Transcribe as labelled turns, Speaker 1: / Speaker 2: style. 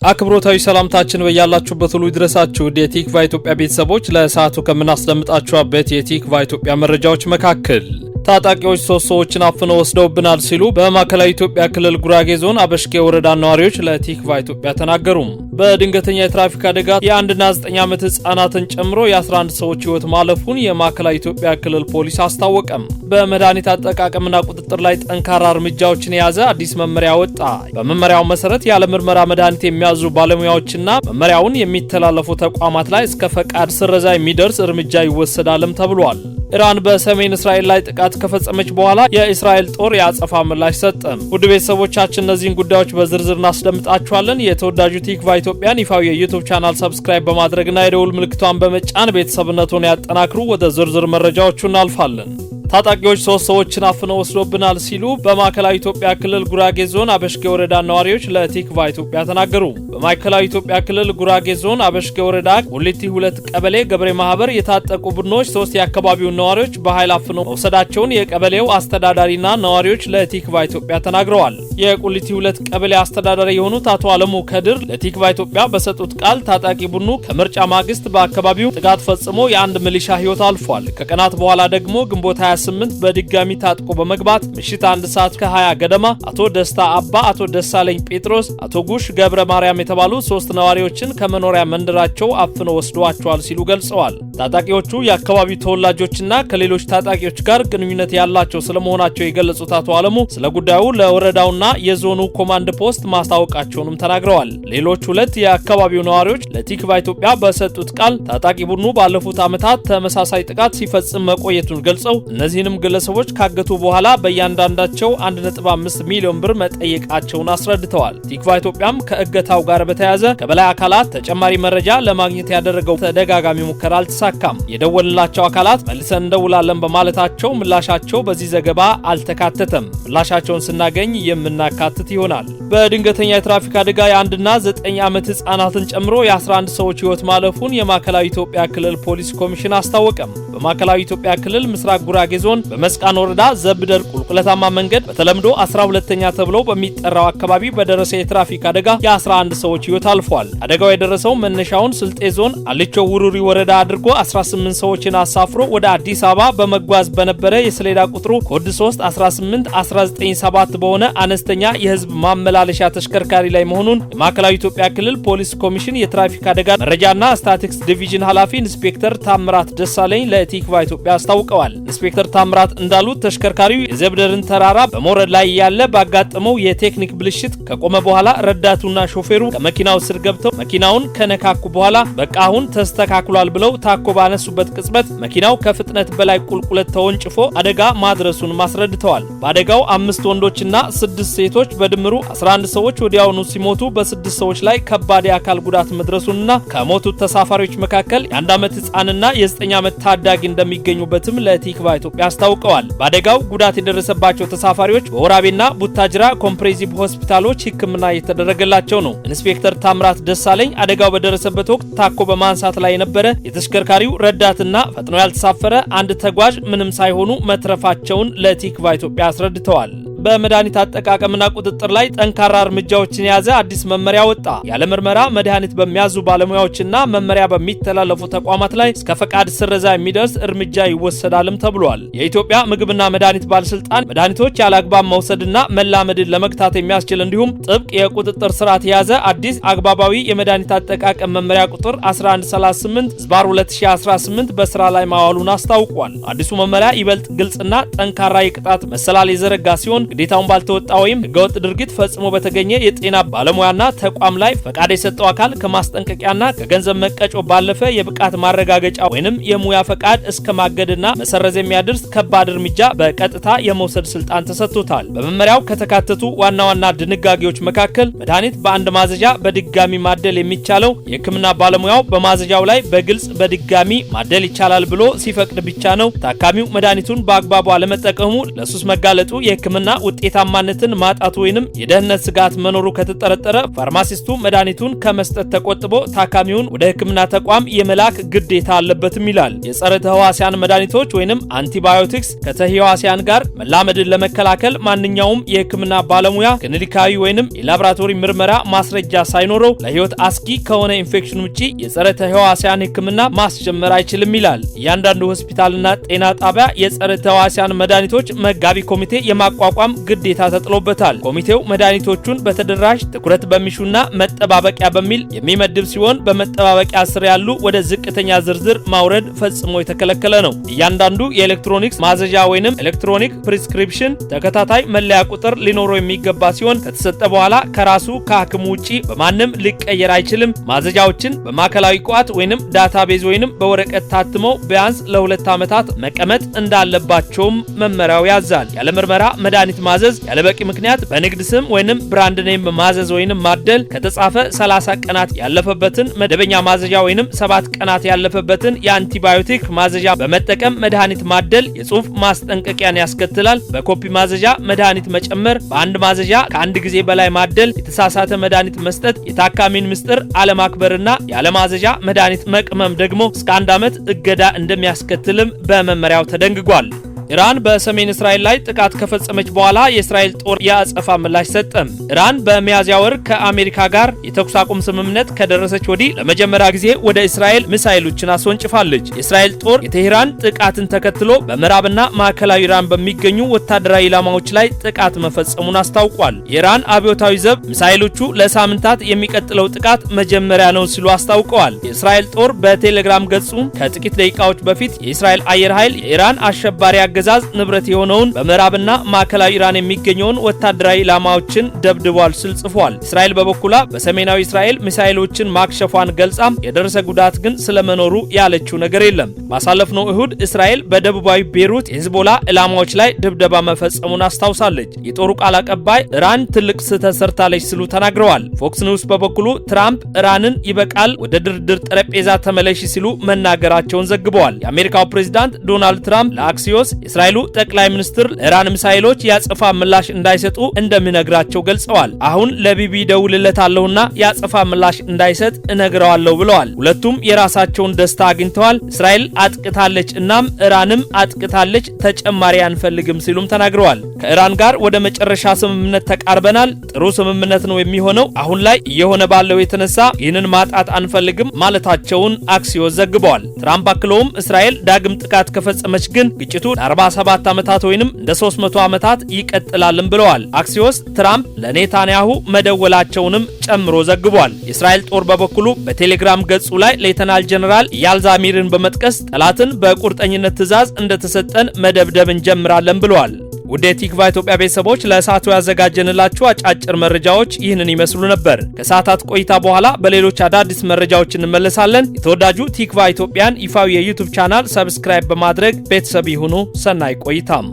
Speaker 1: አክብሮታዊ ሰላምታችን በያላችሁበት ሁሉ ይድረሳችሁ። የቲክቫ ኢትዮጵያ ቤተሰቦች ለሰዓቱ ከምናስደምጣችሁ አበይት የቲክቫ ኢትዮጵያ መረጃዎች መካከል ታጣቂዎች 3 ሰዎችን አፍነው ወስደውብናል ሲሉ በማዕከላዊ ኢትዮጵያ ክልል ጉራጌ ዞን አበሽጌ ወረዳ ነዋሪዎች ለቲክቫ ኢትዮጵያ ተናገሩ። በድንገተኛ የትራፊክ አደጋ የ1 እና 9 ዓመት ህጻናትን ጨምሮ የ11 ሰዎች ህይወት ማለፉን የማዕከላዊ ኢትዮጵያ ክልል ፖሊስ አስታወቀም። በመድኃኒት አጠቃቀምና ቁጥጥር ላይ ጠንካራ እርምጃዎችን የያዘ አዲስ መመሪያ ወጣ። በመመሪያው መሰረት ያለ ምርመራ መድኃኒት የሚያዙ ባለሙያዎችና መመሪያውን የሚተላለፉ ተቋማት ላይ እስከ ፈቃድ ስረዛ የሚደርስ እርምጃ ይወሰዳልም ተብሏል። ኢራን በሰሜን እስራኤል ላይ ጥቃት ከፈጸመች በኋላ የእስራኤል ጦር ያጸፋ ምላሽ ሰጠ። ውድ ቤተሰቦቻችን እነዚህን ጉዳዮች በዝርዝር እናስደምጣችኋለን። የተወዳጁ ቲክቫ ኢትዮጵያን ይፋዊ የዩቲዩብ ቻናል ሰብስክራይብ በማድረግና የደውል ምልክቷን በመጫን ቤተሰብነቱን ያጠናክሩ። ወደ ዝርዝር መረጃዎቹ እናልፋለን። ታጣቂዎች 3 ሰዎችን አፍነው ወስደውብናል ሲሉ በማዕከላዊ ኢትዮጵያ ክልል ጉራጌ ዞን አበሽጌ ወረዳ ነዋሪዎች ለቲክቫ ኢትዮጵያ ተናገሩ። በማዕከላዊ ኢትዮጵያ ክልል ጉራጌ ዞን አበሽጌ ወረዳ ቁሊቲ 2 ቀበሌ ገበሬ ማህበር የታጠቁ ቡድኖች 3 የአካባቢውን ነዋሪዎች በኃይል አፍነው መውሰዳቸውን የቀበሌው አስተዳዳሪና ነዋሪዎች ለቲክቫ ኢትዮጵያ ተናግረዋል። የቁሊቲ 2 ቀበሌ አስተዳዳሪ የሆኑት አቶ አለሙ ከድር ለቲክቫ ኢትዮጵያ በሰጡት ቃል ታጣቂ ቡድኑ ከምርጫ ማግስት በአካባቢው ጥቃት ፈጽሞ የአንድ ሚሊሻ ህይወት አልፏል። ከቀናት በኋላ ደግሞ ግንቦት 28 በድጋሚ ታጥቆ በመግባት ምሽት 1 ሰዓት ከ20 ገደማ አቶ ደስታ አባ፣ አቶ ደሳለኝ ጴጥሮስ፣ አቶ ጉሽ ገብረ ማርያም የተባሉ 3 ነዋሪዎችን ከመኖሪያ መንደራቸው አፍነው ወስደዋቸዋል ሲሉ ገልጸዋል። ታጣቂዎቹ የአካባቢው ተወላጆችና ከሌሎች ታጣቂዎች ጋር ግንኙነት ያላቸው ስለመሆናቸው የገለጹት አቶ አለሙ ስለ ጉዳዩ ለወረዳውና የዞኑ ኮማንድ ፖስት ማስታወቃቸውንም ተናግረዋል። ሌሎች 2 የአካባቢው ነዋሪዎች ለቲክቫ ኢትዮጵያ በሰጡት ቃል ታጣቂ ቡድኑ ባለፉት ዓመታት ተመሳሳይ ጥቃት ሲፈጽም መቆየቱን ገልጸው እነዚህንም ግለሰቦች ካገቱ በኋላ በእያንዳንዳቸው 1.5 ሚሊዮን ብር መጠየቃቸውን አስረድተዋል። ቲክቫ ኢትዮጵያም ከእገታው ጋር በተያያዘ ከበላይ አካላት ተጨማሪ መረጃ ለማግኘት ያደረገው ተደጋጋሚ ሙከራ አልተሳካም። የደወልላቸው አካላት መልሰን እንደውላለን በማለታቸው ምላሻቸው በዚህ ዘገባ አልተካተተም። ምላሻቸውን ስናገኝ የምናካትት ይሆናል። በድንገተኛ የትራፊክ አደጋ የ1 እና 9 ዓመት ህጻናትን ጨምሮ የ11 ሰዎች ህይወት ማለፉን የማዕከላዊ ኢትዮጵያ ክልል ፖሊስ ኮሚሽን አስታወቀም። በማዕከላዊ ኢትዮጵያ ክልል ምስራቅ ጉራጌ ዞን በመስቃን ወረዳ ዘብደር ቁልቁለታማ መንገድ በተለምዶ 12ኛ ተብሎ በሚጠራው አካባቢ በደረሰ የትራፊክ አደጋ የ11 ሰዎች ህይወት አልፏል። አደጋው የደረሰው መነሻውን ስልጤ ዞን አልቾ ውሩሪ ወረዳ አድርጎ 18 ሰዎችን አሳፍሮ ወደ አዲስ አበባ በመጓዝ በነበረ የሰሌዳ ቁጥሩ ኮድ 3 18 197 በሆነ አነስተኛ የህዝብ ማመላለሻ ተሽከርካሪ ላይ መሆኑን የማዕከላዊ ኢትዮጵያ ክልል ፖሊስ ኮሚሽን የትራፊክ አደጋ መረጃና ስታቲክስ ዲቪዥን ኃላፊ ኢንስፔክተር ታምራት ደሳለኝ ለቲክቫ ኢትዮጵያ አስታውቀዋል። ኢንስፔክተር ታምራት እንዳሉት ተሽከርካሪው የዘብደርን ተራራ በመውረድ ላይ ያለ ባጋጠመው የቴክኒክ ብልሽት ከቆመ በኋላ ረዳቱና ሾፌሩ ከመኪናው ስር ገብተው መኪናውን ከነካኩ በኋላ በቃ አሁን ተስተካክሏል ብለው ታኮ ባነሱበት ቅጽበት መኪናው ከፍጥነት በላይ ቁልቁለት ተወንጭፎ አደጋ ማድረሱን ማስረድተዋል። በአደጋው 5 ወንዶችና 6 ሴቶች በድምሩ 11 ሰዎች ወዲያውኑ ሲሞቱ በ6 ሰዎች ላይ ከባድ የአካል ጉዳት መድረሱንና ከሞቱት ተሳፋሪዎች መካከል የ1 ዓመት ህጻንና የ9 ዓመት ታዳጊ እንደሚገኙበትም ለቲክቫ ኢትዮጵያ አስታውቀዋል። በአደጋው ጉዳት የደረሰባቸው ተሳፋሪዎች በወራቤና ቡታጅራ ኮምፕሬሄንሲቭ ሆስፒታሎች ሕክምና እየተደረገላቸው ነው። ኢንስፔክተር ታምራት ደሳለኝ አደጋው በደረሰበት ወቅት ታኮ በማንሳት ላይ የነበረ የተሽከርካሪው ረዳትና ፈጥኖ ያልተሳፈረ አንድ ተጓዥ ምንም ሳይሆኑ መትረፋቸውን ለቲክቫ ኢትዮጵያ አስረድተዋል። በመድኃኒት አጠቃቀምና ቁጥጥር ላይ ጠንካራ እርምጃዎችን የያዘ አዲስ መመሪያ ወጣ። ያለ ምርመራ መድኃኒት በሚያዙ ባለሙያዎችና መመሪያ በሚተላለፉ ተቋማት ላይ እስከ ፈቃድ ስረዛ የሚደርስ እርምጃ ይወሰዳልም ተብሏል። የኢትዮጵያ ምግብና መድኃኒት ባለስልጣን መድኃኒቶች ያለ አግባብ መውሰድና መላመድን ለመግታት የሚያስችል እንዲሁም ጥብቅ የቁጥጥር ስርዓት የያዘ አዲስ አግባባዊ የመድኃኒት አጠቃቀም መመሪያ ቁጥር 1138/2018 በስራ ላይ ማዋሉን አስታውቋል። አዲሱ መመሪያ ይበልጥ ግልጽና ጠንካራ የቅጣት መሰላል የዘረጋ ሲሆን ግዴታውን ባልተወጣ ወይም ህገወጥ ድርጊት ፈጽሞ በተገኘ የጤና ባለሙያና ተቋም ላይ ፈቃድ የሰጠው አካል ከማስጠንቀቂያና ከገንዘብ መቀጮ ባለፈ የብቃት ማረጋገጫ ወይንም የሙያ ፈቃድ እስከ ማገድና መሰረዝ የሚያደርስ ከባድ እርምጃ በቀጥታ የመውሰድ ስልጣን ተሰጥቶታል። በመመሪያው ከተካተቱ ዋና ዋና ድንጋጌዎች መካከል መድኃኒት በአንድ ማዘዣ በድጋሚ ማደል የሚቻለው የህክምና ባለሙያው በማዘዣው ላይ በግልጽ በድጋሚ ማደል ይቻላል ብሎ ሲፈቅድ ብቻ ነው። ታካሚው መድኃኒቱን በአግባቡ አለመጠቀሙ ለሱስ መጋለጡ የህክምና ውጤታማነትን ማጣት ወይንም የደህንነት ስጋት መኖሩ ከተጠረጠረ ፋርማሲስቱ መድኃኒቱን ከመስጠት ተቆጥቦ ታካሚውን ወደ ሕክምና ተቋም የመላክ ግዴታ አለበትም ይላል። የጸረ ተህዋሲያን መድኃኒቶች ወይንም አንቲባዮቲክስ ከተህዋሲያን ጋር መላመድን ለመከላከል ማንኛውም የሕክምና ባለሙያ ክሊኒካዊ ወይንም የላቦራቶሪ ምርመራ ማስረጃ ሳይኖረው ለህይወት አስጊ ከሆነ ኢንፌክሽን ውጪ የጸረ ተህዋሲያን ሕክምና ማስጀመር አይችልም ይላል። እያንዳንዱ ሆስፒታልና ጤና ጣቢያ የጸረ ተህዋሲያን መድኃኒቶች መጋቢ ኮሚቴ የማቋቋም ግዴታ ተጥሎበታል። ኮሚቴው መድኃኒቶቹን በተደራሽ ትኩረት በሚሹና መጠባበቂያ በሚል የሚመድብ ሲሆን በመጠባበቂያ ስር ያሉ ወደ ዝቅተኛ ዝርዝር ማውረድ ፈጽሞ የተከለከለ ነው። እያንዳንዱ የኤሌክትሮኒክስ ማዘዣ ወይንም ኤሌክትሮኒክ ፕሪስክሪፕሽን ተከታታይ መለያ ቁጥር ሊኖረው የሚገባ ሲሆን ከተሰጠ በኋላ ከራሱ ከሐኪሙ ውጪ በማንም ሊቀየር አይችልም። ማዘዣዎችን በማዕከላዊ ቋት ወይንም ዳታቤዝ ወይንም በወረቀት ታትመው ቢያንስ ለ2 ዓመታት መቀመጥ እንዳለባቸውም መመሪያው ያዛል። ያለ ምርመራ መድኃኒት ማዘዝ፣ ያለ በቂ ምክንያት በንግድ ስም ወይንም ብራንድ ኔም ማዘዝ ወይንም ማደል፣ ከተጻፈ 30 ቀናት ያለፈበትን መደበኛ ማዘዣ ወይንም 7 ቀናት ያለፈበትን የአንቲባዮቲክ ማዘዣ በመጠቀም መድኃኒት ማደል የጽሑፍ ማስጠንቀቂያን ያስከትላል። በኮፒ ማዘዣ መድኃኒት መጨመር፣ በአንድ ማዘዣ ከአንድ ጊዜ በላይ ማደል፣ የተሳሳተ መድኃኒት መስጠት፣ የታካሚን ምስጢር አለማክበርና ያለ ማዘዣ መድኃኒት መቅመም ደግሞ እስከ 1 ዓመት እገዳ እንደሚያስከትልም በመመሪያው ተደንግጓል። ኢራን በሰሜን እስራኤል ላይ ጥቃት ከፈጸመች በኋላ የእስራኤል ጦር የአጸፋ ምላሽ ሰጠ። ኢራን በሚያዝያ ወር ከአሜሪካ ጋር የተኩስ አቁም ስምምነት ከደረሰች ወዲህ ለመጀመሪያ ጊዜ ወደ እስራኤል ሚሳኤሎችን አስወንጭፋለች። የእስራኤል ጦር የቴህራን ጥቃትን ተከትሎ በምዕራብና ማዕከላዊ ኢራን በሚገኙ ወታደራዊ ኢላማዎች ላይ ጥቃት መፈጸሙን አስታውቋል። የኢራን አብዮታዊ ዘብ ሚሳኤሎቹ ለሳምንታት የሚቀጥለው ጥቃት መጀመሪያ ነው ሲሉ አስታውቀዋል። የእስራኤል ጦር በቴሌግራም ገጹ ከጥቂት ደቂቃዎች በፊት የእስራኤል አየር ኃይል የኢራን አሸባሪ አገዛዝ ንብረት የሆነውን በምዕራብና ማዕከላዊ ኢራን የሚገኘውን ወታደራዊ ኢላማዎችን ደብድቧል ሲል ጽፏል። እስራኤል በበኩሏ በሰሜናዊ እስራኤል ሚሳኤሎችን ማክሸፏን ገልጻ የደረሰ ጉዳት ግን ስለመኖሩ ያለችው ነገር የለም። ባሳለፍነው እሁድ እስራኤል በደቡባዊ ቤይሩት የሂዝቦላ ኢላማዎች ላይ ድብደባ መፈጸሙን አስታውሳለች። የጦሩ ቃል አቀባይ ኢራን ትልቅ ስህተት ሰርታለች ሲሉ ተናግረዋል። ፎክስ ኒውስ በበኩሉ ትራምፕ ኢራንን ይበቃል፣ ወደ ድርድር ጠረጴዛ ተመለሽ ሲሉ መናገራቸውን ዘግበዋል። የአሜሪካው ፕሬዝዳንት ዶናልድ ትራምፕ ለአክሲዮስ የእስራኤሉ ጠቅላይ ሚኒስትር ለኢራን ሚሳኤሎች ያጸፋ ምላሽ እንዳይሰጡ እንደሚነግራቸው ገልጸዋል። አሁን ለቢቢ ደውልለታለሁና ያጸፋ ምላሽ እንዳይሰጥ እነግረዋለሁ ብለዋል። ሁለቱም የራሳቸውን ደስታ አግኝተዋል። እስራኤል አጥቅታለች እናም ኢራንም አጥቅታለች፣ ተጨማሪ አንፈልግም ሲሉም ተናግረዋል። ከኢራን ጋር ወደ መጨረሻ ስምምነት ተቃርበናል። ጥሩ ስምምነት ነው የሚሆነው። አሁን ላይ እየሆነ ባለው የተነሳ ይህንን ማጣት አንፈልግም ማለታቸውን አክሲዮስ ዘግበዋል። ትራምፕ አክለውም እስራኤል ዳግም ጥቃት ከፈጸመች ግን ግጭቱ 47 ዓመታት ወይንም እንደ 300 ዓመታት ይቀጥላልም ብለዋል። አክሲዮስ ትራምፕ ለኔታንያሁ መደወላቸውንም ጨምሮ ዘግቧል። የእስራኤል ጦር በበኩሉ በቴሌግራም ገጹ ላይ ሌተናል ጀነራል ያልዛሚርን በመጥቀስ ጠላትን በቁርጠኝነት ትዕዛዝ እንደተሰጠን መደብደብ እንጀምራለን ብለዋል። ውድ የቲክቫ ኢትዮጵያ ቤተሰቦች ለሰዓቱ ያዘጋጀንላችሁ አጫጭር መረጃዎች ይህንን ይመስሉ ነበር። ከሰዓታት ቆይታ በኋላ በሌሎች አዳዲስ መረጃዎች እንመለሳለን። የተወዳጁ ቲክቫ ኢትዮጵያን ይፋዊ የዩቲዩብ ቻናል ሰብስክራይብ በማድረግ ቤተሰብ ይሁኑ። ሰናይ ቆይታም